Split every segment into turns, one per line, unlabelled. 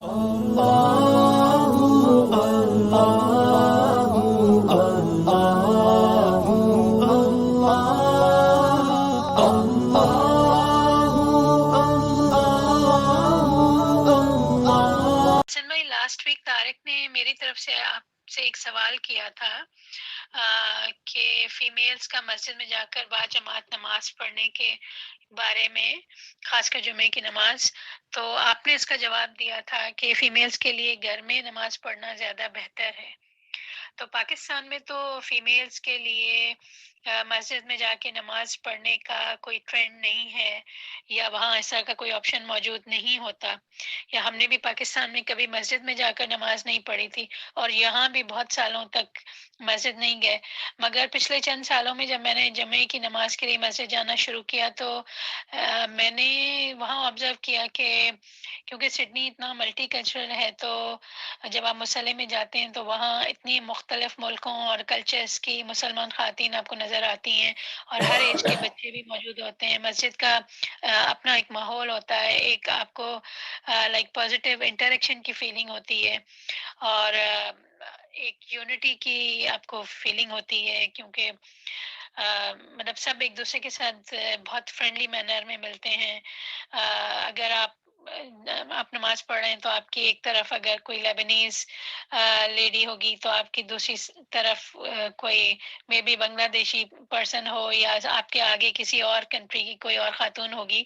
Last week Tariq نے میری طرف سے آپ سے ایک سوال کیا تھا کہ فیمیلز کا مسجد میں جا کر با جماعت نماز پڑھنے کے بارے میں، خاص کر جمعے کی نماز، تو آپ نے اس کا جواب دیا تھا کہ فیمیلز کے لیے گھر میں نماز پڑھنا زیادہ بہتر ہے۔ تو پاکستان میں تو فیمیلز کے لیے مسجد میں جا کے نماز پڑھنے کا کوئی ٹرینڈ نہیں ہے، یا وہاں ایسا کا کوئی آپشن موجود نہیں ہوتا، یا ہم نے بھی پاکستان میں کبھی مسجد میں جا کر نماز نہیں پڑھی تھی، اور یہاں بھی بہت سالوں تک مسجد نہیں گئے۔ مگر پچھلے چند سالوں میں جب میں نے جمعے کی نماز کے لیے مسجد جانا شروع کیا تو میں نے وہاں آبزرو کیا کہ کیونکہ سڈنی اتنا ملٹی کلچرل ہے، تو جب آپ مصلی میں جاتے ہیں تو وہاں اتنی مختلف ملکوں اور کلچرز کی مسلمان خواتین آپ کو نظر آتی ہیں، اور ہر ایج کے بچے بھی موجود ہوتے ہیں۔ مسجد کا اپنا ایک ماحول ہوتا ہے، ایک آپ کو لائک پازیٹیو انٹریکشن کی فیلنگ ہوتی ہے، اور ایک یونٹی کی آپ کو فیلنگ ہوتی ہے، کیونکہ مطلب سب ایک دوسرے کے ساتھ بہت فرینڈلی مینر میں ملتے ہیں۔ اگر آپ نماز پڑھ رہے ہیں تو آپ کی ایک طرف اگر کوئی لیبنیز لیڈی ہوگی تو آپ کی دوسری طرف کوئی مے بی بنگلہ دیشی پرسن ہو، یا آپ کے آگے کسی اور کنٹری کی کوئی اور خاتون ہوگی،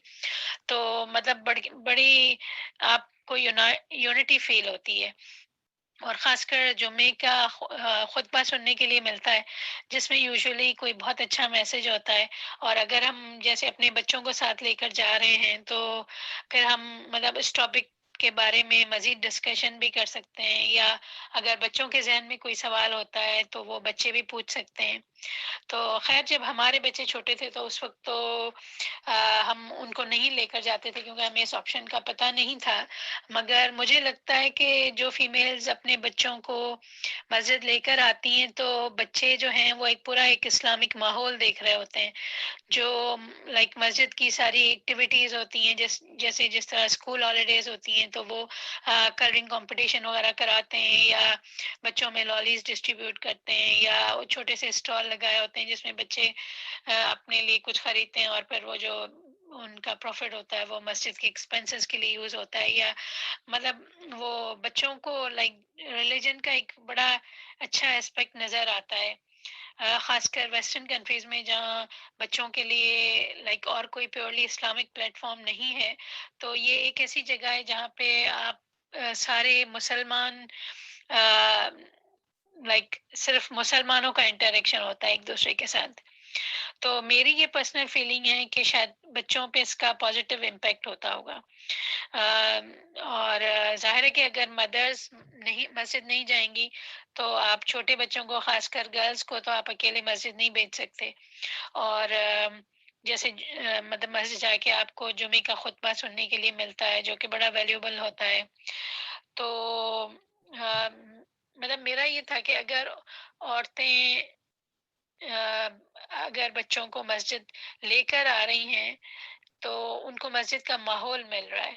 تو مطلب بڑی آپ کو یونٹی فیل ہوتی ہے۔ اور خاص کر جمعے کا خطبہ سننے کے لیے ملتا ہے، جس میں یوزولی کوئی بہت اچھا میسج ہوتا ہے، اور اگر ہم جیسے اپنے بچوں کو ساتھ لے کر جا رہے ہیں تو پھر ہم مطلب اس ٹاپک کے بارے میں مزید ڈسکشن بھی کر سکتے ہیں، یا اگر بچوں کے ذہن میں کوئی سوال ہوتا ہے تو وہ بچے بھی پوچھ سکتے ہیں۔ تو خیر جب ہمارے بچے چھوٹے تھے تو اس وقت تو ہم ان کو نہیں لے کر جاتے تھے، کیونکہ ہمیں اس آپشن کا پتہ نہیں تھا۔ مگر مجھے لگتا ہے کہ جو فیمیلز اپنے بچوں کو مسجد لے کر آتی ہیں تو بچے جو ہیں وہ ایک پورا ایک اسلامک ماحول دیکھ رہے ہوتے ہیں، جو لائک مسجد کی ساری ایکٹیویٹیز ہوتی ہیں، جس طرح اسکول ہالیڈیز ہوتی ہیں تو وہ کلرنگ کمپٹیشن وغیرہ کراتے ہیں، یا بچوں میں لالیز ڈسٹریبیوٹ کرتے ہیں، یا چھوٹے سے اسٹال لگائے ہوتے ہیں جس میں بچے اپنے لیے کچھ خریدتے ہیں، اور پھر وہ جو ان کا پروفٹ ہوتا ہے وہ مسجد کے ایکسپینسز کے لیے یوز ہوتا ہے، یا مطلب وہ بچوں کو لائک ریلیجن کا ایک بڑا اچھا اسپیکٹ نظر آتا ہے۔ خاص کر ویسٹرن کنٹریز میں جہاں بچوں کے لیے لائک اور کوئی پیورلی اسلامک پلیٹ فارم نہیں ہے، تو یہ ایک ایسی جگہ ہے جہاں پہ آپ سارے مسلمان لائک صرف مسلمانوں کا انٹریکشن ہوتا ہے ایک دوسرے کے ساتھ۔ تو میری یہ پرسنل فیلنگ ہے کہ شاید بچوں پہ اس کا پازیٹیو امپیکٹ ہوتا ہوگا۔ اور ظاہر ہے کہ اگر مدرس نہیں مسجد نہیں جائیں گی تو آپ چھوٹے بچوں کو، خاص کر گرلز کو، تو آپ اکیلے مسجد نہیں بھیج سکتے، اور جیسے مطلب مسجد جا کے آپ کو جمعے کا خطبہ سننے کے لیے ملتا ہے جو کہ بڑا ویلیوبل ہوتا ہے۔ تو مطلب میرا یہ تھا کہ اگر عورتیں اگر بچوں کو مسجد لے کر آ رہی ہیں تو ان کو مسجد کا ماحول مل رہا ہے،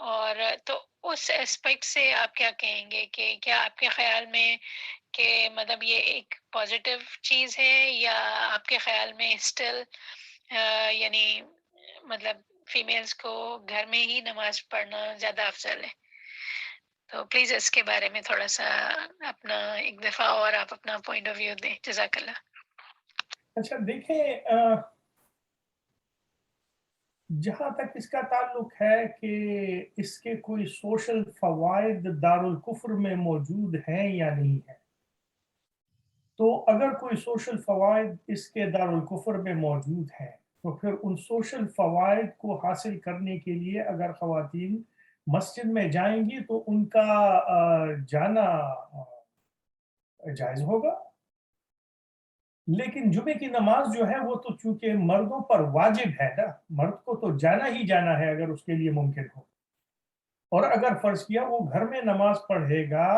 اور تو اس اسپیکٹ سے آپ کیا کہیں گے کہ کیا آپ کے خیال میں کہ مطلب یہ ایک پازیٹیو چیز ہے، یا آپ کے خیال میں اسٹل یعنی مطلب فیمیلز کو گھر میں ہی نماز پڑھنا زیادہ افضل ہے؟ تو پلیز اس کے بارے میں تھوڑا سا اپنا ایک دفعہ اور آپ اپنا پوائنٹ آف ویو دیں۔ جزاک اللہ۔
اچھا دیکھیں، جہاں تک اس کا تعلق ہے کہ اس کے کوئی سوشل فوائد دارالکفر میں موجود ہیں یا نہیں ہیں، تو اگر کوئی سوشل فوائد اس کے دارالکفر میں موجود ہیں تو پھر ان سوشل فوائد کو حاصل کرنے کے لیے اگر خواتین مسجد میں جائیں گی تو ان کا جانا جائز ہوگا۔ لیکن جمعے کی نماز جو ہے وہ تو چونکہ مردوں پر واجب ہے نا، مرد کو تو جانا ہی جانا ہے اگر اس کے لیے ممکن ہو، اور اگر فرض کیا وہ گھر میں نماز پڑھے گا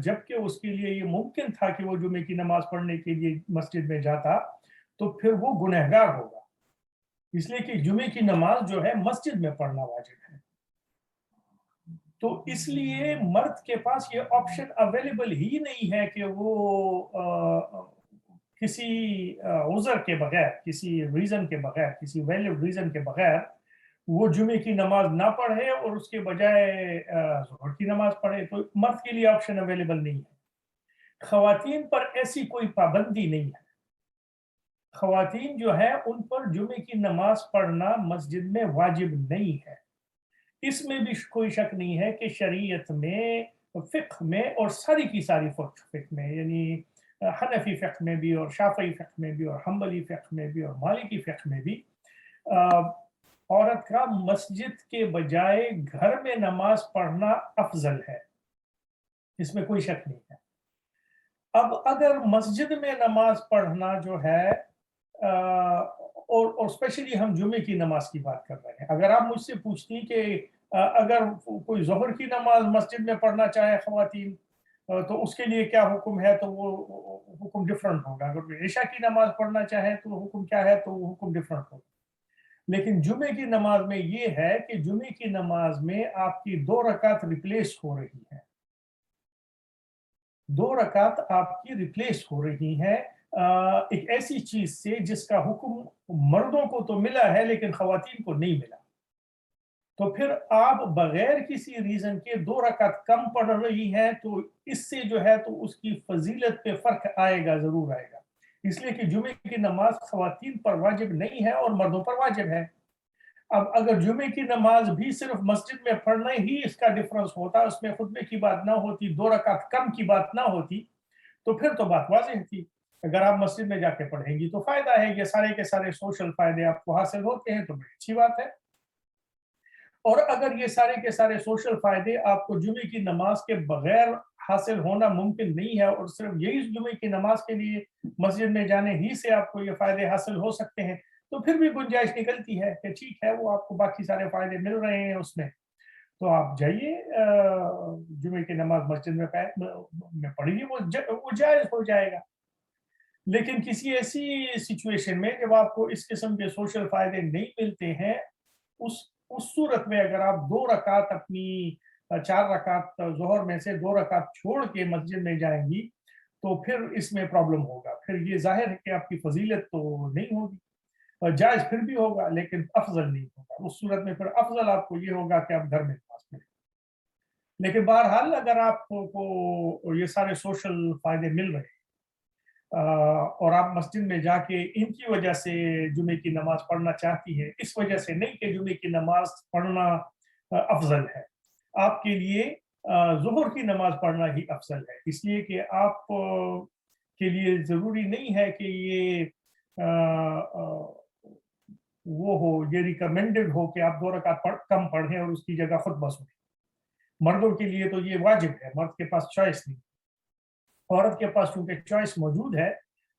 جبکہ اس کے لیے یہ ممکن تھا کہ وہ جمعے کی نماز پڑھنے کے لیے مسجد میں جاتا، تو پھر وہ گنہگار ہوگا، اس لیے کہ جمعے کی نماز جو ہے مسجد میں پڑھنا واجب ہے۔ تو اس لیے مرد کے پاس یہ آپشن اویلیبل ہی نہیں ہے کہ وہ کسی عذر کے بغیر، کسی ریزن کے بغیر، کسی ویلڈ ریزن کے بغیر وہ جمعے کی نماز نہ پڑھے اور اس کے بجائے ظہر کی نماز پڑھے. تو مرد کے لیے آپشن اویلیبل نہیں ہے. خواتین پر ایسی کوئی پابندی نہیں ہے. خواتین جو ہے ان پر جمعے کی نماز پڑھنا مسجد میں واجب نہیں ہے. اس میں بھی کوئی شک نہیں ہے کہ شریعت میں، فقہ میں، اور ساری کی ساری فقہ میں، یعنی حنفی فقہ میں بھی اور شافعی فقہ میں بھی اور حنبلی فقہ میں بھی اور مالکی فقہ میں بھی عورت کا مسجد کے بجائے گھر میں نماز پڑھنا افضل ہے. اس میں کوئی شک نہیں ہے. اب اگر مسجد میں نماز پڑھنا جو ہے اور اسپیشلی ہم جمعے کی نماز کی بات کر رہے ہیں، اگر آپ مجھ سے پوچھتی کہ اگر کوئی ظہر کی نماز مسجد میں پڑھنا چاہے خواتین تو اس کے لیے کیا حکم ہے، تو وہ حکم ڈفرنٹ ہوگا. اگر عشاء کی نماز پڑھنا چاہے تو حکم کیا ہے، تو وہ حکم ڈفرنٹ ہوگا. لیکن جمعے کی نماز میں یہ ہے کہ جمعے کی نماز میں آپ کی 2 رکعت ریپلیس ہو رہی ہیں. 2 رکعت آپ کی ریپلیس ہو رہی ہیں ایک ایسی چیز سے جس کا حکم مردوں کو تو ملا ہے لیکن خواتین کو نہیں ملا. تو پھر آپ بغیر کسی ریزن کے 2 رکعت کم پڑھ رہی ہیں، تو اس سے جو ہے تو اس کی فضیلت پہ فرق آئے گا، ضرور آئے گا. اس لیے کہ جمعے کی نماز خواتین پر واجب نہیں ہے اور مردوں پر واجب ہے. اب اگر جمعے کی نماز بھی صرف مسجد میں پڑھنا ہی اس کا ڈفرنس ہوتا، اس میں خطبے کی بات نہ ہوتی، 2 رکعت کم کی بات نہ ہوتی، تو پھر تو بات واضح تھی. اگر آپ مسجد میں جا کے پڑھیں گی تو فائدہ ہے، یہ سارے کے سارے سوشل فائدے آپ کو حاصل ہوتے ہیں، تو بڑی اچھی بات ہے. اور اگر یہ سارے کے سارے سوشل فائدے آپ کو جمعے کی نماز کے بغیر حاصل ہونا ممکن نہیں ہے اور صرف یہی جمعے کی نماز کے لیے مسجد میں جانے ہی سے آپ کو یہ فائدے حاصل ہو سکتے ہیں، تو پھر بھی گنجائش نکلتی ہے کہ ٹھیک ہے، وہ آپ کو باقی سارے فائدے مل رہے ہیں اس میں، تو آپ جائیے جمعے کی نماز مسجد میں پڑھیے، وہ جائز ہو جائے گا. لیکن کسی ایسی سچویشن میں جب آپ کو اس قسم کے سوشل فائدے نہیں ملتے ہیں، اس صورت میں اگر آپ 2 رکعت اپنی 4 رکعت ظہر میں سے 2 رکعت چھوڑ کے مسجد میں جائیں گی تو پھر اس میں پرابلم ہوگا. پھر یہ ظاہر ہے کہ آپ کی فضیلت تو نہیں ہوگی. جائز پھر بھی ہوگا لیکن افضل نہیں ہوگا. اس صورت میں پھر افضل آپ کو یہ ہوگا کہ آپ گھر میں نماز پڑھیں. لیکن بہرحال اگر آپ کو یہ سارے سوشل فائدے مل رہے ہیں اور آپ مسجد میں جا کے ان کی وجہ سے جمعے کی نماز پڑھنا چاہتی ہے، اس وجہ سے نہیں کہ جمعے کی نماز پڑھنا افضل ہے، آپ کے لیے ظہر کی نماز پڑھنا ہی افضل ہے. اس لیے کہ آپ کے لیے ضروری نہیں ہے کہ یہ وہ ہو، یہ ریکمینڈڈ ہو کہ آپ 2 رکعت کم پڑھیں اور اس کی جگہ خطبہ سنیں. مردوں کے لیے تو یہ واجب ہے، مرد کے پاس چوائس نہیں. عورت کے پاس چونکہ چوائس موجود ہے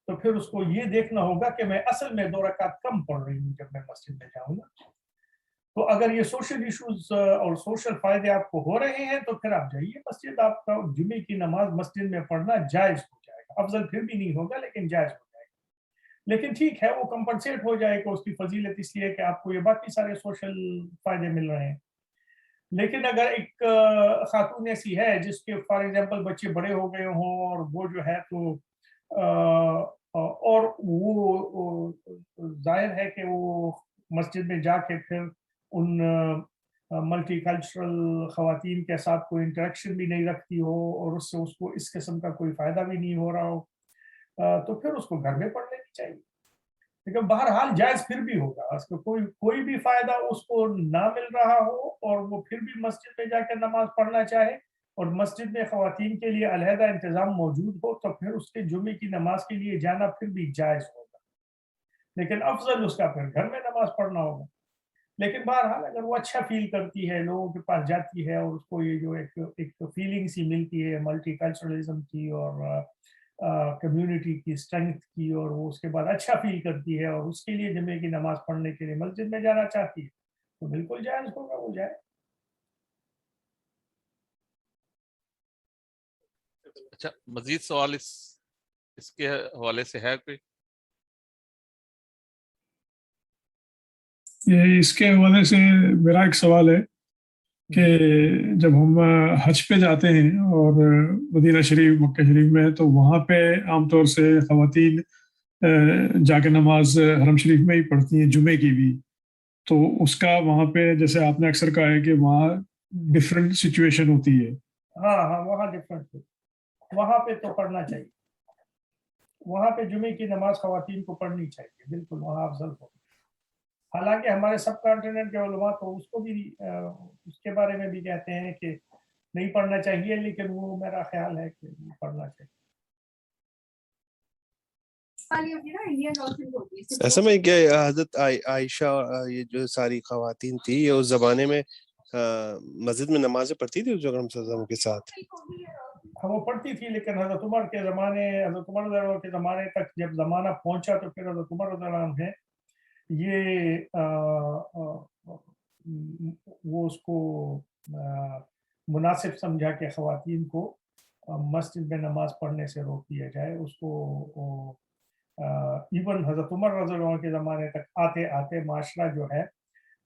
تو پھر اس کو یہ دیکھنا ہوگا کہ میں اصل میں 2 رکعت کم پڑھ رہی ہوں جب میں مسجد میں جاؤں گا. تو اگر یہ سوشل ایشوز اور سوشل فائدے آپ کو ہو رہے ہیں تو پھر آپ جائیے مسجد. آپ کا جمعے کی نماز مسجد میں پڑھنا جائز ہو جائے گا. افضل پھر بھی نہیں ہوگا لیکن جائز ہو جائے گا. لیکن ٹھیک ہے، وہ کمپنسیٹ ہو جائے گا اس کی فضیلت اس لیے کہ آپ کو یہ باقی سارے سوشل فائدے مل رہے ہیں. لیکن اگر ایک خاتون ایسی ہے جس کے فار ایگزامپل بچے بڑے ہو گئے ہوں اور وہ جو ہے تو اور وہ ظاہر ہے کہ وہ مسجد میں جا کے پھر ان ملٹی کلچرل خواتین کے ساتھ کوئی انٹریکشن بھی نہیں رکھتی ہو اور اس سے اس کو اس قسم کا کوئی فائدہ بھی نہیں ہو رہا ہو، تو پھر اس کو گھر میں پڑھ لینی چاہیے. لیکن بہرحال جائز پھر بھی ہوگا. اس کو کوئی بھی فائدہ اس کو نہ مل رہا ہو اور وہ پھر بھی مسجد میں جا کے نماز پڑھنا چاہے اور مسجد میں خواتین کے لیے علیحدہ انتظام موجود ہو تو پھر اس کے جمعے کی نماز کے لیے جانا پھر بھی جائز ہوگا. لیکن افضل اس کا پھر گھر میں نماز پڑھنا ہوگا. لیکن بہرحال اگر وہ اچھا فیل کرتی ہے، لوگوں کے پاس جاتی ہے اور اس کو یہ جو ایک فیلنگ سی ملتی ہے ملٹی کلچرلزم کی اور کمیونٹی کی اسٹرینتھ کی، اور وہ اس کے بعد اچھا فیل کرتی ہے اور اس کے لیے جمعے کی نماز پڑھنے کے لیے مسجد میں جانا چاہتی ہے، تو بالکل جائز ہوگا وہ جائے.
اچھا، مزید سوال اس کے حوالے سے ہے کوئی؟
اس کے حوالے سے میرا ایک سوال ہے کہ جب ہم حج پہ جاتے ہیں اور مدینہ شریف مکہ شریف میں تو وہاں پہ عام طور سے خواتین جا کے نماز حرم شریف میں ہی پڑھتی ہیں جمعے کی بھی. تو اس کا وہاں پہ جیسے آپ نے اکثر کہا ہے کہ وہاں ڈفرینٹ سچویشن ہوتی ہے.
ہاں وہاں ڈفرینٹ، وہاں پہ تو پڑھنا چاہیے، وہاں پہ جمعے کی نماز خواتین کو پڑھنی چاہیے، بالکل وہاں افضل ہو. حالانکہ ہمارے سب کانٹیننٹ کے علماء تو اس کو بھی اس کے بارے میں بھی کہتے ہیں کہ نہیں پڑھنا چاہیے، لیکن وہ میرا خیال ہے کہ پڑھنا چاہیے.
ایسا میں کہ حضرت عائشہ یہ جو ساری خواتین تھی یہ اس زمانے میں مسجد میں نمازیں پڑھتی تھی اس جگہ صلی اللہ علیہ وسلم کے ساتھ.
ہاں وہ پڑھتی تھی، لیکن حضرت عمر کے زمانے، حضرت عمر رضی اللہ عنہ کے زمانے تک جب زمانہ پہنچا تو پھر حضرت عمر رضی اللہ عنہ نے یہ وہ اس کو مناسب سمجھا کہ خواتین کو مسجد میں نماز پڑھنے سے روک دیا جائے. اس کو ایون حضرت عمر رضی اللہ عنہ کے زمانے تک آتے آتے معاشرہ جو ہے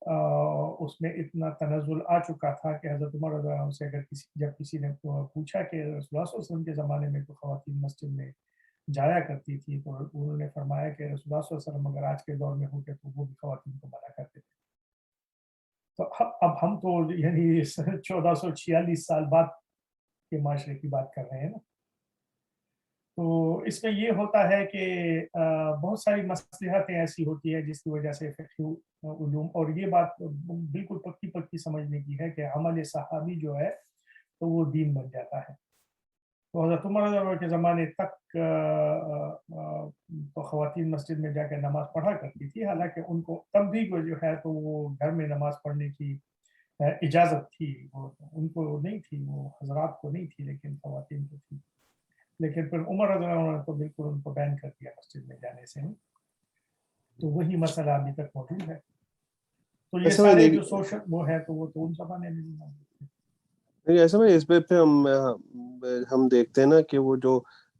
اس میں اتنا تنزل آ چکا تھا کہ حضرت عمر رضی اللہ عنہ سے اگر جب کسی نے پوچھا کہ رسول اللہ صلی اللہ علیہ وسلم کے زمانے میں تو خواتین مسجد میں جایا کرتی تھی، تو انہوں نے فرمایا کہ رسول اللہ صلی اللہ علیہ وسلم اگر آج کے دور میں ہوتے تو وہ بھی خواتین کو منع کرتے تھے. تو اب ہم تو یعنی 1446 سال بعد کے معاشرے کی بات کر رہے ہیں نا. تو اس میں یہ ہوتا ہے کہ بہت ساری مصلحتیں ایسی ہوتی ہیں جس کی وجہ سے فقہی علوم، اور یہ بات بالکل پکی سمجھنے کی ہے کہ عمل صحابی جو ہے تو وہ دین بن جاتا ہے. تو حضرت عمر رضی اللہ عنہ کے زمانے تک تو خواتین مسجد میں جا کے نماز پڑھا کرتی تھی، حالانکہ ان کو تب بھی جو ہے تو وہ گھر میں نماز پڑھنے کی اجازت تھی، ان کو نہیں تھی، وہ حضرات کو نہیں تھی لیکن خواتین کو تھی. لیکن پھر عمر رضی اللہ عنہ نے تو بالکل ان کو بین کر دیا مسجد میں جانے سے. تو وہی مسئلہ ابھی تک موجود ہے. تو یہ سارے جو سوشل وہ ہے تو وہ تو ان زمانے میں نہیں موجود تھے.
ایسا میں اس پہ ہم دیکھتے ہیں نا کہ وہ جو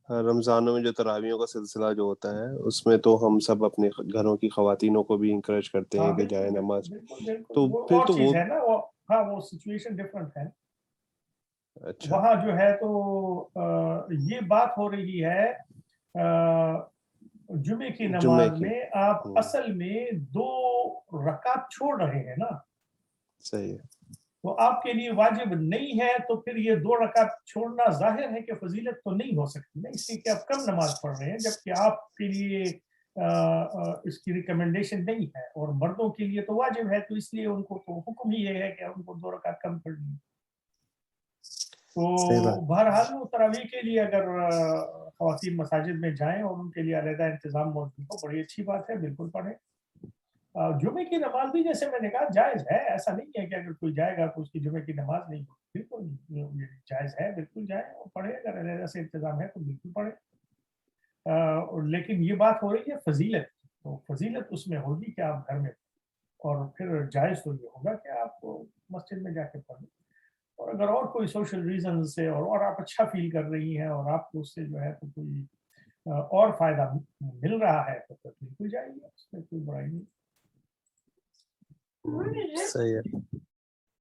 رمضانوں میں جو تراویحوں کا سلسلہ جو ہوتا ہے اس میں تو ہم سب اپنے گھروں کی خواتینوں کو بھی انکریج کرتے ہیں کہ جائیں نماز.
تو پھر تو وہ ہے نا، ہاں وہ سچویشن ڈفرنٹ ہے.
اچھا
وہاں جو ہے تو یہ بات ہو رہی ہے جمعے کی نماز میں آپ اصل میں 2 رکعت چھوڑ رہے ہیں نا.
صحیح ہے.
تو آپ کے لیے واجب نہیں ہے، تو پھر یہ 2 رکعت چھوڑنا ظاہر ہے کہ فضیلت تو نہیں ہو سکتی نا، اس لیے کہ آپ کم نماز پڑھ رہے ہیں، جبکہ آپ کے لیے اس کی ریکمنڈیشن نہیں ہے، اور مردوں کے لیے تو واجب ہے، تو اس لیے ان کو تو حکم ہی یہ ہے کہ ان کو 2 رکعت کم پڑھنی ہے. تو بہرحال وہ تراویح کے لیے اگر خواتین مساجد میں جائیں اور ان کے لیے علیحدہ انتظام موجود ہو، بڑی اچھی بات ہے، بالکل پڑھیں. جمعے کی نماز بھی جیسے میں نے کہا جائز ہے، ایسا نہیں ہے کہ اگر کوئی جائے گا تو اس کی جمعے کی نماز نہیں ہوگی، بالکل جائز ہے، بالکل جائیں اور پڑھیں، اگر علیحدہ سے انتظام ہے تو بالکل پڑھیں. لیکن یہ بات ہو رہی ہے فضیلت کی، تو فضیلت اس میں ہوگی کہ آپ گھر میں، اور پھر جائز تو یہ ہوگا کہ آپ مسجد میں جا کے پڑھیں. اور اگر اور کوئی سوشل ریزن سے اور آپ اچھا فیل کر رہی ہیں اور آپ کو اس سے جو ہے تو کوئی اور فائدہ مل رہا ہے تو پھر بالکل جائیے، اس میں کوئی برائی نہیں.
صحیح ہے.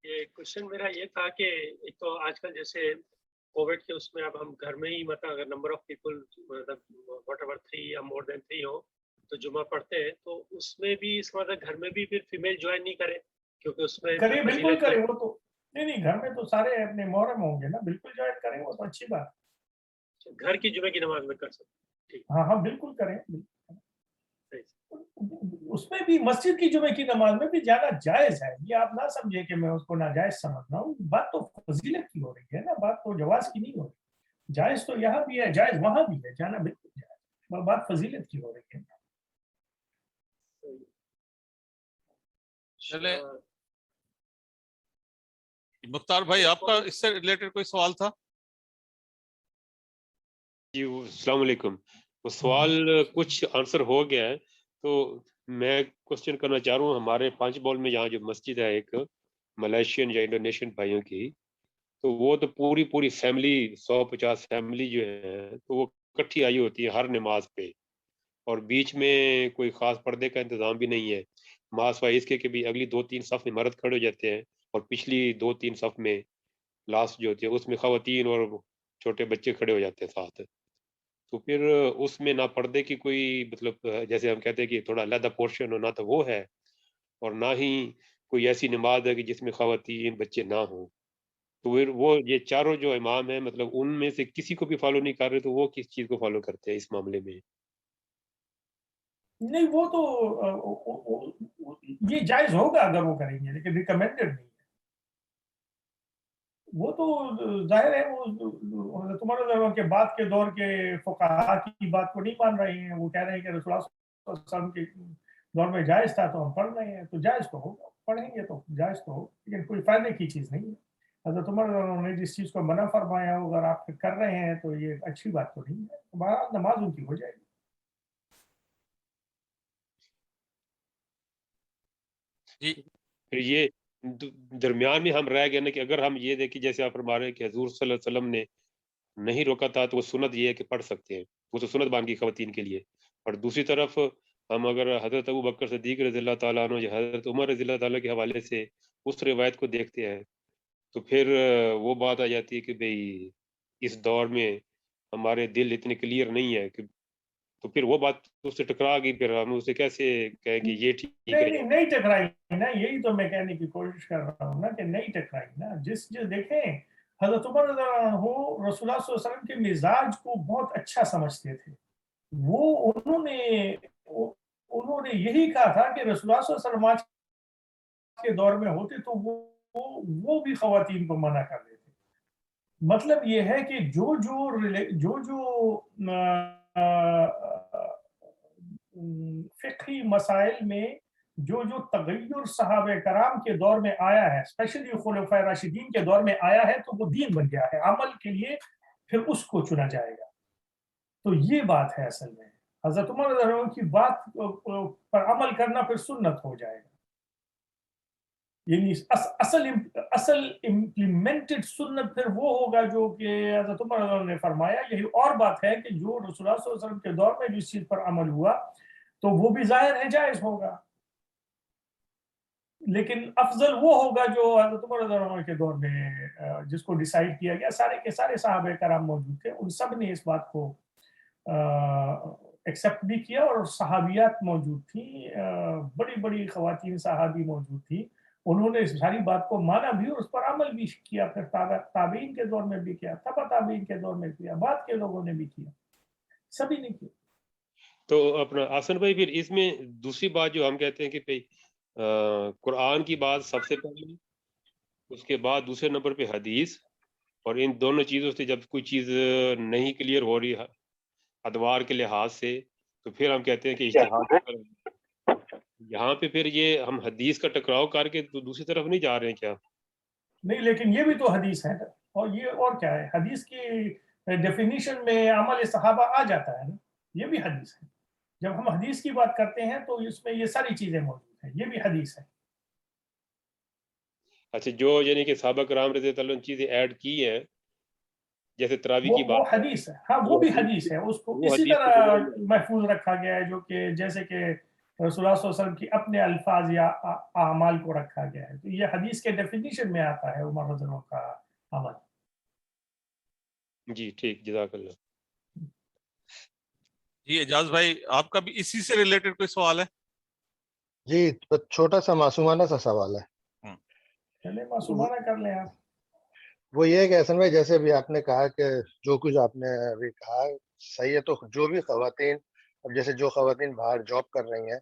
یہ کوشچن میرا یہ تھا کہ ایک تو آج کل جیسے کووڈ کے اس میں اب ہم گھر میں ہی مطلب اگر نمبر آف پیپل مطلب واٹ ایور 3 یا مور دین 3 ہو تو جمعہ پڑھتے ہیں، تو اس میں بھی اس کا مطلب گھر میں بھی پھر فیمیل جوائن نہیں کرے کیونکہ اس میں
کرے، بالکل کرے. وہ تو نہیں گھر میں تو سارے اپنے محرم ہوں گے نا، بالکل جوائن کریں، وہ تو اچھی بات ہے.
گھر کی جمعے کی نماز میں کر سکتے.
ہاں بالکل کریں. اس میں بھی مسجد کی جمعے کی نماز میں بھی جانا جائز ہے، یہ آپ نہ سمجھے کہ میں اس کو ناجائز سمجھ رہا ہوں. بات تو فضیلت کی ہو رہی ہے نا، بات تو جواز کی نہیں ہو رہی. جائز تو یہاں بھی ہے، جائز وہاں بھی ہے، جانا بالکل جائز، بات فضیلت کی ہو رہی ہے.
چلے مختار بھائی، آپ کا اس سے ریلیٹڈ کوئی سوال تھا؟
جی السلام علیکم. وہ سوال کچھ آنسر ہو گیا ہے، تو میں کوشچن کرنا چاہ رہا ہوں. ہمارے 5 بول میں یہاں جو مسجد ہے ایک ملیشین یا انڈونیشین بھائیوں کی، تو وہ تو پوری فیملی 150 فیملی جو ہے تو وہ اکٹھی آئی ہوتی ہے ہر نماز پہ، اور بیچ میں کوئی خاص پردے کا انتظام بھی نہیں ہے. ماس وائز کے بھی اگلی 2-3 صف میں مرد کھڑے ہو جاتے ہیں اور پچھلی 2-3 صف میں لاسٹ جو ہوتی ہے اس میں خواتین اور چھوٹے بچے کھڑے ہو جاتے ہیں ساتھ، تو پھر اس میں نہ پردے کی کوئی مطلب جیسے ہم کہتے ہیں کہ تھوڑا علیحدہ پورشن ہونا تو وہ ہے، اور نہ ہی کوئی ایسی نماز ہے کہ جس میں خواتین بچے نہ ہوں، تو پھر وہ یہ چاروں جو امام ہیں مطلب ان میں سے کسی کو بھی فالو نہیں کر رہے، تو وہ کس چیز کو فالو کرتے ہیں اس معاملے میں؟
نہیں وہ تو یہ جائز ہوگا اگر وہ کریں گے، لیکن ریکمینڈڈ نہیں ہے وہ تو ظاہر ہے وہ تمہارے کے بعد کے دور کے فقہاء کی بات کو نہیں مان رہے ہیں، وہ کہہ رہے ہیں کہ رسول اللہ صلی اللہ علیہ وسلم کے دور میں جائز تھا تو ہم پڑھ رہے ہیں، تو جائز تو ہوگا، پڑھیں گے تو جائز تو ہوگا، لیکن کوئی فائدے کی چیز نہیں ہے۔ حضرت عمر نے جس چیز کو منع فرمایا ہو اگر آپ کر رہے ہیں تو یہ اچھی بات تو نہیں ہے، بہرحال نماز ان کی ہو جائے گی۔
جی
پھر یہ درمیان میں ہم رہ گئے نا کہ اگر ہم یہ دیکھیں جیسے آپ فرما رہے ہیں کہ حضور صلی اللہ علیہ وسلم نے نہیں روکا تھا تو وہ سنت یہ ہے کہ پڑھ سکتے ہیں، وہ تو سنت بان کی خواتین کے لیے، اور دوسری طرف ہم اگر حضرت ابو بکر صدیق رضی اللہ تعالیٰ عنہ یا حضرت عمر رضی اللہ تعالیٰ کے حوالے سے اس روایت کو دیکھتے ہیں تو پھر وہ بات آ جاتی ہے کہ بھئی اس دور میں ہمارے دل اتنے کلیئر نہیں ہے کہ، تو پھر وہ بات اس سے ٹکرا گئی، پھر ہم اسے کیسے کہیں کہ یہ ٹھیک ہے؟
نہیں ٹکرائی نا، یہی تو میں کہنے کی کوشش کر رہا ہوں نا کہ نہیں ٹکرائی نا۔ جس دیکھیں حضرت عمر رضی اللہ عنہ رسول اللہ صلی اللہ علیہ وسلم کے مزاج کو بہت اچھا سمجھتے تھے، وہ انہوں نے یہی کہا تھا کہ رسول اللہ صلی اللہ علیہ وسلم آج کے دور میں ہوتے تو وہ بھی خواتین کو منع کر دیتے۔ مطلب یہ ہے کہ جو فقہی مسائل میں جو تغیر صحابہ کرام کے دور میں آیا ہے، اسپیشلی خلفائے راشدین کے دور میں آیا ہے، تو وہ دین بن گیا ہے، عمل کے لیے پھر اس کو چنا جائے گا۔ تو یہ بات ہے اصل میں حضرت عمر رضی اللہ عنہ کی بات پر عمل کرنا پھر سنت ہو جائے گا، یعنی اصل امپلیمنٹڈ سنت پھر وہ ہوگا جو کہ حضرت عمر رضی اللہ عنہ نے فرمایا۔ یہی اور بات ہے کہ جو رسول اللہ صلی اللہ علیہ وسلم کے دور میں جس چیز پر عمل ہوا تو وہ بھی ظاہر ہے جائز ہوگا، لیکن افضل وہ ہوگا جو حضرت عمر رضی اللہ عنہ کے دور میں جس کو ڈیسائیڈ کیا گیا۔ سارے کے سارے صحابہ کرام موجود تھے، ان سب نے اس بات کو ایکسپٹ بھی کیا، اور صحابیات موجود تھیں، بڑی بڑی خواتین صحابی موجود تھیں، انہوں نے اس ساری بات کو مانا بھی اور اس پر عمل بھی کیا، پھر تابعین کے دور میں بھی کیا، تبع تابعین کے دور میں کیا، بعد کے لوگوں نے بھی کیا، سبھی نے کیا۔
تو اپنا آسن بھائی پھر اس میں دوسری بات جو ہم کہتے ہیں کہ بھئی قرآن کی بات سب سے پہلے، اس کے بعد دوسرے نمبر پہ حدیث، اور ان دونوں چیزوں سے جب کوئی چیز نہیں کلیئر ہو رہی ادوار کے لحاظ سے تو پھر ہم کہتے ہیں کہ اجتہاد۔ یہاں پہ پھر یہ ہم حدیث کا ٹکراؤ کر کے تو دوسری طرف نہیں جا رہے ہیں کیا؟
نہیں، لیکن یہ بھی تو حدیث ہے، اور یہ اور کیا ہے، حدیث کی ڈیفینیشن میں عمل صحابہ آ جاتا ہے نا، یہ بھی حدیث ہے۔ جب ہم حدیث کی بات کرتے ہیں تو اس میں یہ ساری چیزیں موجود ہیں، یہ بھی حدیث ہے۔
اچھا، جو یعنی کہ صحابہ کرام رضی اللہ عنہ چیزیں ایڈ کی ہیں جیسے تراویح کی
وہ
بات،
حدیث ہے، ہاں وہ بھی حدیث ہے، اس کو
وہ
اسی
حدیث
طرح محفوظ رکھا گیا ہے جو کہ جیسے کہ رسول اللہ صلی اللہ علیہ وسلم کی اپنے الفاظ یا اعمال کو رکھا گیا ہے، تو یہ حدیث کے ڈیفینیشن میں آتا ہے عمر رضی اللہ عنہ کا عمل۔
جی ٹھیک، جزاک اللہ۔
جی اعجاز بھائی، آپ کا بھی اسی سے ریلیٹڈ کوئی سوال ہے؟
جی چھوٹا سا معصومانہ سا سوال ہے،
چلے معصومانہ کر لیں آپ۔
وہ یہ ہے کہ احسن بھائی جیسے بھی آپ نے کہا کہ جو کچھ آپ نے ابھی کہا صحیح ہے، تو جو بھی خواتین، اب جیسے جو خواتین باہر جاب کر رہی ہیں،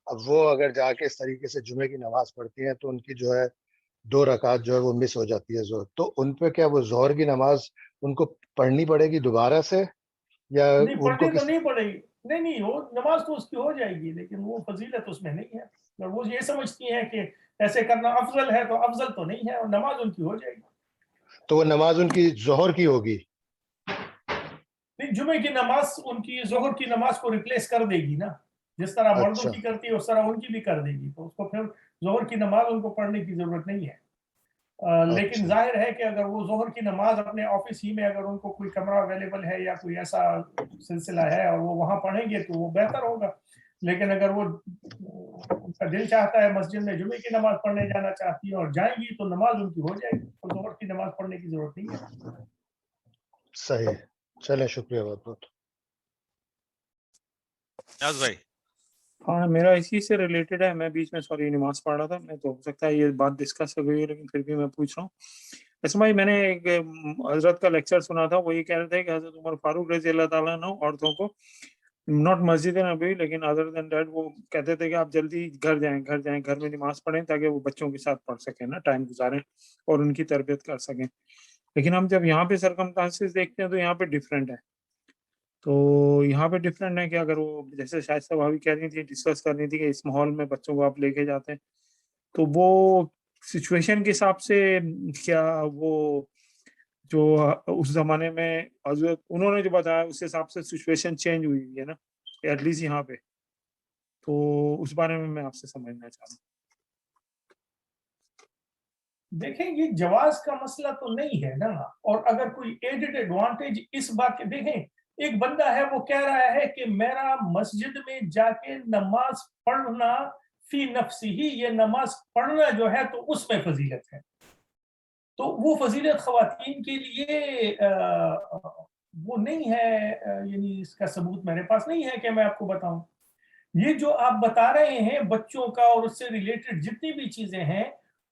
اب وہ اگر جا کے اس طریقے سے جمعے کی نماز پڑھتی ہیں تو ان کی جو ہے 2 رکعت جو ہے وہ مس ہو جاتی ہے ظہر، تو ان پہ کیا وہ ظہر کی نماز ان کو پڑھنی پڑے گی دوبارہ سے، یا
نہیں،
ان کو
پڑھنی تو
کس؟
نہیں پڑے گی، نہیں وہ نماز تو اس کی ہو جائے گی، لیکن وہ فضیلت اس میں نہیں ہے، اگر وہ یہ سمجھتی ہیں کہ ایسے کرنا افضل ہے تو افضل تو نہیں ہے، اور نماز ان کی ہو جائے گی۔
تو وہ نماز ان کی ظہر کی ہوگی؟
نہیں، جمعے کی نماز ان کی ظہر کی نماز کو ریپلیس کر دے گی نا، جس طرح مردوں
اچھا
کی کرتی ہے اس طرح ان کی بھی کر دے گی، تو اس کو پھر ظہر کی نماز ان کو پڑھنے کی ضرورت نہیں ہے۔ لیکن
اچھا
ظاہر ہے کہ اگر وہ ظہر کی نماز اپنے آفس ہی میں اگر ان کو کوئی کمرہ اویلیبل ہے یا کوئی ایسا سلسلہ ہے اور وہ وہاں پڑھیں گے تو وہ بہتر ہوگا، لیکن اگر وہ ان کا دل چاہتا ہے مسجد میں جمعے کی نماز پڑھنے جانا چاہتی ہیں اور جائیں گی تو نماز ان کی ہو جائے گی، تو ظہر کی نماز پڑھنے کی ضرورت نہیں ہے۔
صحیح ہے، چلیں شکریہ بہت بہت۔
نیاز بھائی
ہاں میرا اسی سے ریلیٹڈ ہے، میں بیچ میں سوری نماز پڑھ رہا تھا، میں تو ہو سکتا ہے یہ بات ڈسکس ہو گئی ہے لیکن پھر بھی میں پوچھ رہا ہوں۔ اسم بھائی میں نے ایک حضرت کا لیکچر سنا تھا، وہ یہ کہہ رہے تھے کہ حضرت عمر فاروق رضی اللہ تعالیٰ عنہ عورتوں کو ناٹ مسجد نبوی لیکن ادر دین دیٹ وہ کہتے تھے کہ آپ جلدی گھر جائیں گھر میں نماز پڑھیں تاکہ وہ بچوں کے ساتھ پڑھ سکیں نا، ٹائم گزاریں اور ان کی تربیت کر سکیں۔ لیکن ہم جب یہاں پہ سرکمسٹانسز دیکھتے ہیں تو یہاں پہ ڈفرینٹ ہے، تو یہاں پہ ڈفرینٹ ہے کہ اگر وہ جیسے شاید صاحب ابھی کہہ رہی تھی ڈسکس کرنی تھی کہ اس ماحول میں بچوں کو آپ لے کے جاتے ہیں تو وہ سچویشن کے حساب سے کیا وہ جو اس زمانے میں حضرت انہوں نے جو بتایا اس حساب سے سچویشن چینج ہوئی ہے نا ایٹ لیسٹ یہاں پہ، تو اس بارے میں آپ سے سمجھنا چاہ رہا ہوں۔
دیکھیں یہ جواز کا مسئلہ تو نہیں ہے نا، اور اگر کوئی ایڈڈ ایڈوانٹیج اس بات کے، دیکھیں ایک بندہ ہے وہ کہہ رہا ہے کہ میرا مسجد میں جا کے نماز پڑھنا فی نفسی ہی، یہ نماز پڑھنا جو ہے تو اس میں فضیلت ہے، تو وہ فضیلت خواتین کے لیے وہ نہیں ہے، یعنی اس کا ثبوت میرے پاس نہیں ہے کہ میں آپ کو بتاؤں۔ یہ جو آپ بتا رہے ہیں بچوں کا اور اس سے ریلیٹڈ جتنی بھی چیزیں ہیں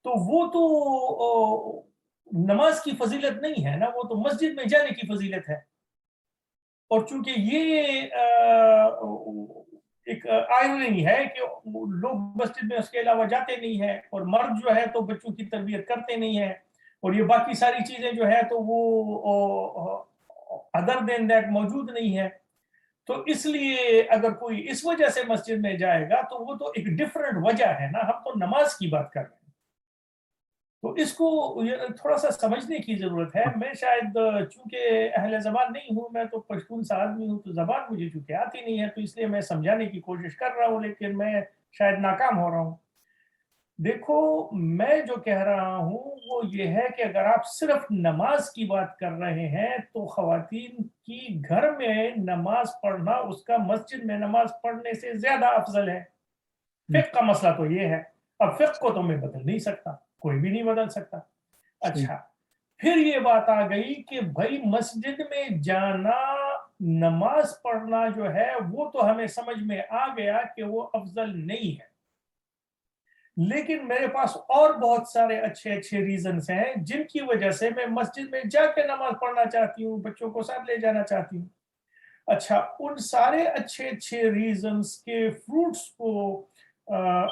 تو وہ تو نماز کی فضیلت نہیں ہے نا، وہ تو مسجد میں جانے کی فضیلت ہے، اور چونکہ یہ ایک آئرنی ہے کہ لوگ مسجد میں اس کے علاوہ جاتے نہیں ہیں، اور مرد جو ہے تو بچوں کی تربیت کرتے نہیں ہیں، اور یہ باقی ساری چیزیں جو ہے تو وہ ادر دین دیٹ موجود نہیں ہے، تو اس لیے اگر کوئی اس وجہ سے مسجد میں جائے گا تو وہ تو ایک ڈفرنٹ وجہ ہے نا، ہم تو نماز کی بات کر رہے ہیں، تو اس کو تھوڑا سا سمجھنے کی ضرورت ہے۔ میں شاید چونکہ اہل زبان نہیں ہوں، میں تو پشتون سا آدمی ہوں، تو زبان مجھے چونکہ آتی نہیں ہے تو اس لیے میں سمجھانے کی کوشش کر رہا ہوں لیکن میں شاید ناکام ہو رہا ہوں۔ دیکھو میں جو کہہ رہا ہوں وہ یہ ہے کہ اگر آپ صرف نماز کی بات کر رہے ہیں تو خواتین کی گھر میں نماز پڑھنا اس کا مسجد میں نماز پڑھنے سے زیادہ افضل ہے۔ فقہ کا مسئلہ تو یہ ہے، اب فقہ کو تو میں بدل نہیں سکتا، کوئی بھی نہیں بدل سکتا۔ اچھا پھر یہ بات آ گئی کہ بھائی مسجد میں جانا نماز پڑھنا جو ہے وہ تو ہمیں سمجھ میں آ گیا کہ وہ افضل نہیں ہے، لیکن میرے پاس اور بہت سارے اچھے ریزنز ہیں جن کی وجہ سے میں مسجد میں جا کے نماز پڑھنا چاہتی ہوں، بچوں کو ساتھ لے جانا چاہتی ہوں۔ اچھا ان سارے اچھے ریزنز کے فروٹس کو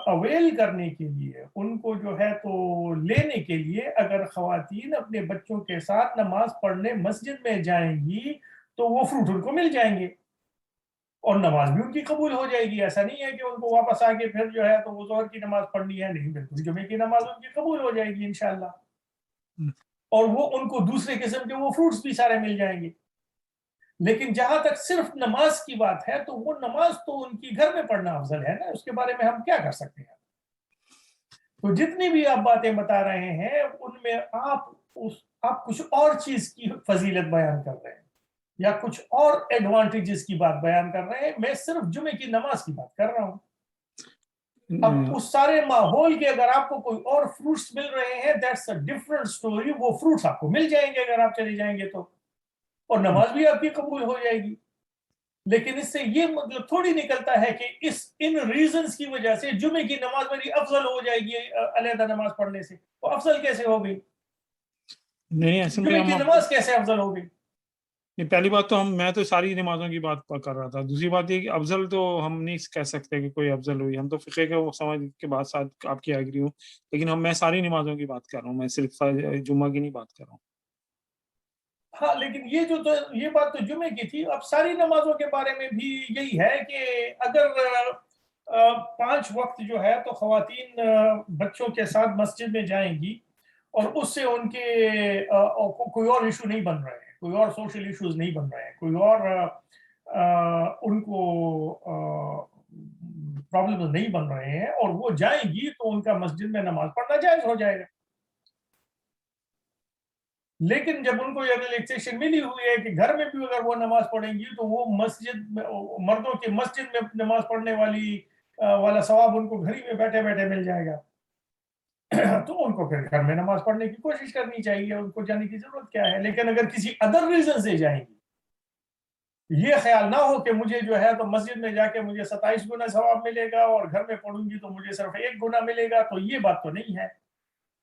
اویل کرنے کے لیے، ان کو جو ہے تو لینے کے لیے اگر خواتین اپنے بچوں کے ساتھ نماز پڑھنے مسجد میں جائیں گی تو وہ فروٹ ان کو مل جائیں گے اور نماز بھی ان کی قبول ہو جائے گی۔ ایسا نہیں ہے کہ ان کو واپس آ کے پھر جو ہے تو وہ ظہر کی نماز پڑھنی ہے، نہیں، بالکل جمعے کی نماز ان کی قبول ہو جائے گی انشاءاللہ، اور وہ ان کو دوسرے قسم کے وہ فروٹس بھی سارے مل جائیں گے۔ لیکن جہاں تک صرف نماز کی بات ہے تو وہ نماز تو ان کی گھر میں پڑھنا افضل ہے نا، اس کے بارے میں ہم کیا کر سکتے ہیں؟ تو جتنی بھی آپ باتیں بتا رہے ہیں ان میں آپ کچھ اور چیز کی فضیلت بیان کر رہے ہیں یا کچھ اور ایڈوانٹیجز کی بات بیان کر رہے ہیں، میں صرف جمعے کی نماز کی بات کر رہا ہوں۔ اب اس سارے ماحول کے اگر آپ کو کوئی اور فروٹس مل رہے ہیں دیٹس اے ڈفرنٹ سٹوری، وہ فروٹس آپ کو مل جائیں گے اگر آپ چلے جائیں گے تو، اور نماز بھی آپ کی قبول ہو جائے گی۔ لیکن اس سے یہ مطلب تھوڑی نکلتا ہے کہ ان ریزنز کی وجہ سے جمعے کی نماز میری افضل ہو جائے گی علیحدہ نماز پڑھنے سے، وہ افضل کیسے ہو گئی؟
نہیں ایسے
جمعے کی نماز کیسے افضل ہو گئی؟
پہلی بات تو میں تو ساری نمازوں کی بات کر رہا تھا، دوسری بات یہ کہ افضل تو ہم نہیں کہہ سکتے کہ کوئی افضل ہوئی، ہم تو فقہ کے وہ سمجھ کے بعد ساتھ آپ کی ایگری ہوں، لیکن میں ساری نمازوں کی بات کر رہا ہوں، میں صرف جمعہ کی نہیں بات کر رہا ہوں۔
ہاں لیکن یہ بات تو جمعے کی تھی، اب ساری نمازوں کے بارے میں بھی یہی ہے کہ اگر 5 وقت جو ہے تو خواتین بچوں کے ساتھ مسجد میں جائیں گی اور اس سے ان کے کوئی اور ایشو نہیں بن رہے ہیں، کوئی اور سوشل ایشوز نہیں بن رہے ہیں، کوئی اور ان کو پرابلم نہیں بن رہے ہیں، اور وہ جائیں گی تو ان کا مسجد میں نماز پڑھنا جائز ہو جائے گا۔ لیکن جب ان کو یہ ریلیکسیشن ملی ہوئی ہے کہ گھر میں بھی اگر وہ نماز پڑھیں گی تو وہ مسجد میں، مردوں کی مسجد میں نماز پڑھنے والا ثواب ان کو گھر ہی میں بیٹھے بیٹھے مل جائے گا، تو ان کو پھر گھر میں نماز پڑھنے کی کوشش کرنی چاہیے، ان کو جانے کی ضرورت کیا ہے۔ لیکن اگر کسی ادر ریزن سے جائیں گی، یہ خیال نہ ہو کہ مجھے جو ہے تو مسجد میں جا کے مجھے 27 گنا ثواب ملے گا اور گھر میں پڑھوں گی تو مجھے صرف 1 گنا ملے گا، تو یہ بات تو نہیں ہے۔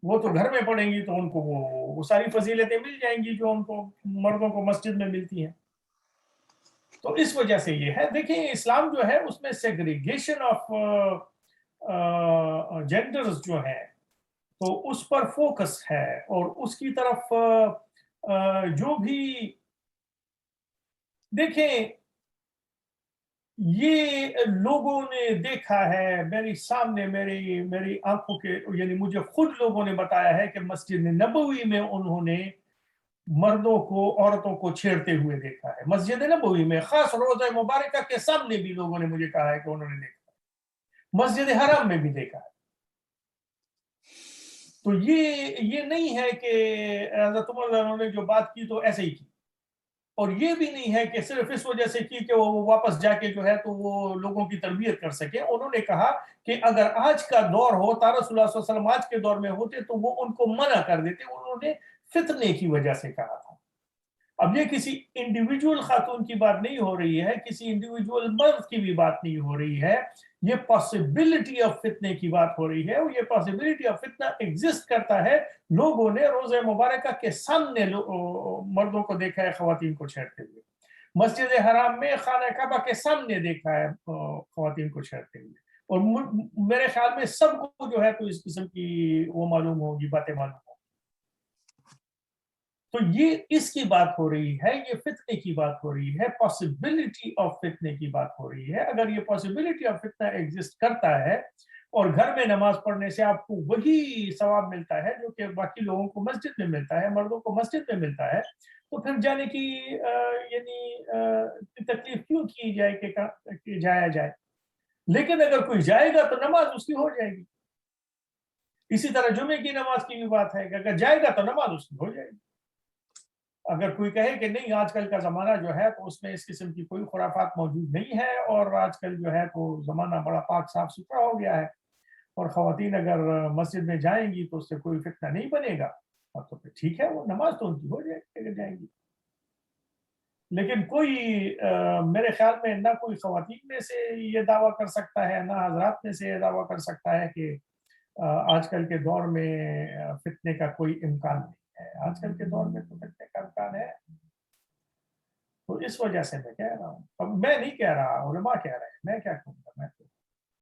وہ تو گھر میں پڑھیں گی تو ان کو وہ ساری فضیلتیں مل جائیں گی جو ان کو مردوں کو مسجد میں ملتی ہیں۔ تو اس وجہ سے یہ ہے، دیکھیں اسلام جو ہے اس میں سیگریگیشن آف جینڈرز جو ہے تو اس پر فوکس ہے، اور اس کی طرف جو بھی دیکھیں یہ لوگوں نے دیکھا ہے میری سامنے، میری آنکھوں کے، یعنی مجھے خود لوگوں نے بتایا ہے کہ مسجد نبوی میں انہوں نے مردوں کو عورتوں کو چھیڑتے ہوئے دیکھا ہے، مسجد نبوی میں، خاص روضہ مبارکہ کے سامنے بھی لوگوں نے مجھے کہا ہے کہ انہوں نے دیکھا ہے، مسجد حرام میں بھی دیکھا ہے۔ تو یہ نہیں ہے کہ حضرت عمر نے جو بات کی تو ایسے ہی کی، اور یہ بھی نہیں ہے کہ صرف اس وجہ سے کی کہ وہ واپس جا کے جو ہے تو وہ لوگوں کی تربیت کر سکے۔ انہوں نے کہا کہ اگر آج کا دور ہوتا، رسول اللہ صلی اللہ علیہ وسلم آج کے دور میں ہوتے تو وہ ان کو منع کر دیتے، انہوں نے فتنے کی وجہ سے کہا تھا۔ اب یہ کسی انڈیویجول خاتون کی بات نہیں ہو رہی ہے، کسی انڈیویجول مرد کی بھی بات نہیں ہو رہی ہے، یہ پاسبلٹی آف فتنے کی بات ہو رہی ہے، اور یہ پاسبلٹی آف فتنہ ایگزسٹ کرتا ہے۔ لوگوں نے روزہ مبارکہ کے سامنے مردوں کو دیکھا ہے خواتین کو چھیڑتے ہوئے، مسجد حرام میں خانہ کعبہ کے سامنے دیکھا ہے خواتین کو چھیڑتے ہوئے، اور میرے خیال میں سب کو جو ہے تو اس قسم کی وہ معلوم ہوگی، باتیں معلوم ہوگی۔ تو یہ اس کی بات ہو رہی ہے، یہ فتنے کی بات ہو رہی ہے، پاسبلٹی آف فتنے کی بات ہو رہی ہے۔ اگر یہ پاسبلٹی آف فتنہ ایگزسٹ کرتا ہے اور گھر میں نماز پڑھنے سے آپ کو وہی ثواب ملتا ہے جو کہ باقی لوگوں کو مسجد میں ملتا ہے، مردوں کو مسجد میں ملتا ہے، تو پھر جانے کی یعنی تکلیف کیوں کی جائے کہ جایا جائے۔ لیکن اگر کوئی جائے گا تو نماز اس کی ہو جائے گی۔ اسی طرح جمعے کی نماز کی بھی بات ہے کہ اگر جائے گا تو نماز اس کی ہو جائے گی۔ اگر کوئی کہے کہ نہیں آج کل کا زمانہ جو ہے تو اس میں اس قسم کی کوئی خرافات موجود نہیں ہے، اور آج کل جو ہے تو زمانہ بڑا پاک صاف ستھرا ہو گیا ہے، اور خواتین اگر مسجد میں جائیں گی تو اس سے کوئی فتنہ نہیں بنے گا، تو پھر ٹھیک ہے، وہ نماز تو ان کی ہو جائے گی اگر جائیں گی۔ لیکن کوئی میرے خیال میں نہ کوئی خواتین میں سے یہ دعویٰ کر سکتا ہے، نہ حضرات میں سے یہ دعویٰ کر سکتا ہے کہ آج کل کے دور میں فتنے کا کوئی امکان نہیں ہے۔ آج کل کے دور میں تو فتنے کا امکان ہے، تو اس وجہ سے میں کہہ رہا ہوں، اب میں نہیں کہہ رہا، علماء کہہ رہے ہیں، میں کیا کہوں گا، میں